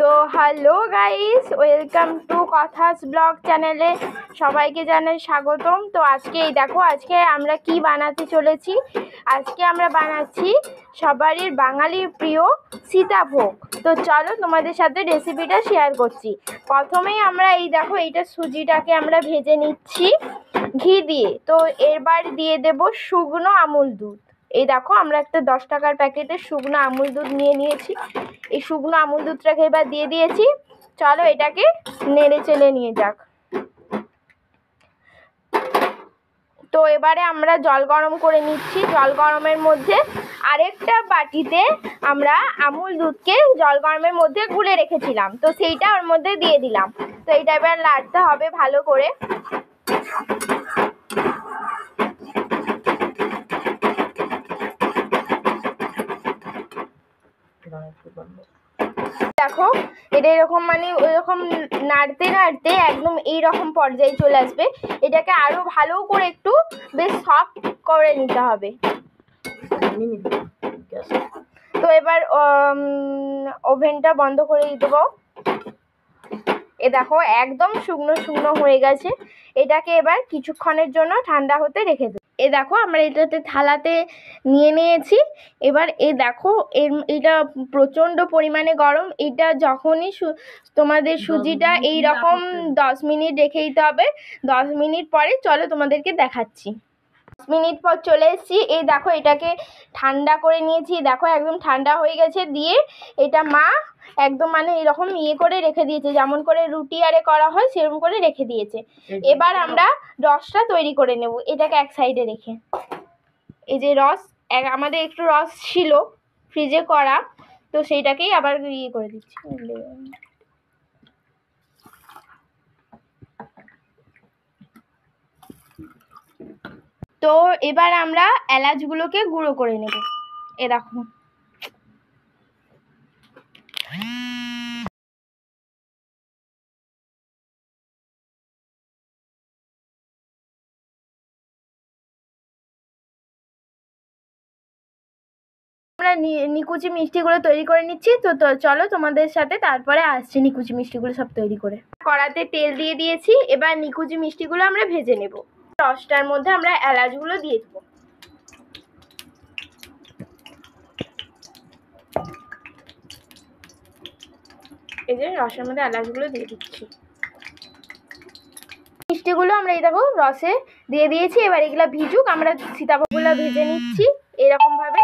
তো hello guys, welcome to কথাস blog চ্যানেলে সবাইকে জানাই স্বাগতম। তো আজকে এই দেখো, আজকে আমরা কি বানাতে চলেছি। আজকে আমরা বানাচ্ছি সবারই বাঙালির প্রিয় সীতাভোগ। তো চলো তোমাদের সাথে রেসিপিটা শেয়ার করছি। প্রথমেই আমরা এই দেখো, এইটা সুজিটাকে আমরা ভেজে নিচ্ছি ঘি দিয়ে। তো এবার দিয়ে দেব শুকনো আমুল দুধ। এই দেখো, আমরা একটা 10 টাকার প্যাকেটের শুকনো আমুল দুধ নিয়েছি। এই শুকনো আমুল দুধটাকে এবার দিয়ে দিয়েছি। চলো এটাকে নেড়ে চেলে নিয়ে যাক। তো এবারে আমরা জল গরম করে নিচ্ছি। জল গরমের মধ্যে আরেকটা বাটিতে আমরা আমুল দুধকে জল গরমের মধ্যে গুলে রেখেছিলাম, তো সেইটা ওর মধ্যে দিয়ে দিলাম। তো এইটা এবার নাড়তে হবে ভালো করে। দেখো, এটা এরকম মানে ওইরকম নাড়তে নাড়তে একদম এইরকম পর্যায়ে চলে আসবে। এটাকে আরো ভালো করে একটু বেশ সফট করে নিতে হবে। তো এবার ওভেনটা বন্ধ করে দেবো। এ দেখো, একদম শুকনো শুকনো হয়ে গেছে। এটাকে এবার কিছুক্ষণের জন্য ঠান্ডা হতে রেখে দেবো। এ দেখো, আমরা এটাতে থালাতে নিয়ে নিয়েছি। এবার এ দেখো, এটা প্রচণ্ড পরিমাণে গরম। এটা যখনই তোমাদের সুজিটা এই রকম 10 মিনিট রেখে দিতে হবে। 10 মিনিট পরে চলো তোমাদেরকে দেখাচ্ছি। 10 মিনিট পর চলে এসেছি। এই দেখো, এটাকে ঠান্ডা করে নিয়েছি। দেখো একদম ঠান্ডা হয়ে গেছে। দিয়ে এটা মা একদম মানে এরকম করে রেখে দিয়েছে, যেমন করে রুটি আরে করা হয় সেরকম করে রেখে দিয়েছে। এবার আমরা রসটা তৈরি করে নেব, এটাকে এক সাইডে রেখে। এই যে রস, আমাদের একটু রস ছিল ফ্রিজে করা, তো সেইটাকেই আবার করে দিচ্ছি। তো এবার আমরা এলাচগুলোকে গুঁড়ো করে নেব। এ দেখো, আমরা নিকুচি মিষ্টিগুলো তৈরি করে নিচ্ছি। তো চলো তোমাদের সাথে তারপরে আসছি নিকুচি মিষ্টিগুলো সব তৈরি করে। কড়াতে তেল দিয়ে দিয়েছি। এবার নিকুচি মিষ্টিগুলো আমরা ভেজে নেব। রসটার মধ্যে আমরা এলাচগুলো দিয়ে দেবো। এই যে রসের মধ্যে এলাচগুলো দিয়ে দিচ্ছি। মিষ্টিগুলো আমরা এই দেখো রসে দিয়ে দিয়েছি। এবার এগুলা ভিজুক, আমরা সীতাভোগগুলো ভেজে নিচ্ছি এরকম ভাবে।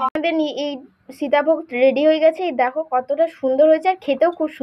আমাদের এই সীতাভোগ রেডি হয়ে গেছে। এই দেখো কতটা সুন্দর হয়েছে, আর খেতেও খুব সুন্দর।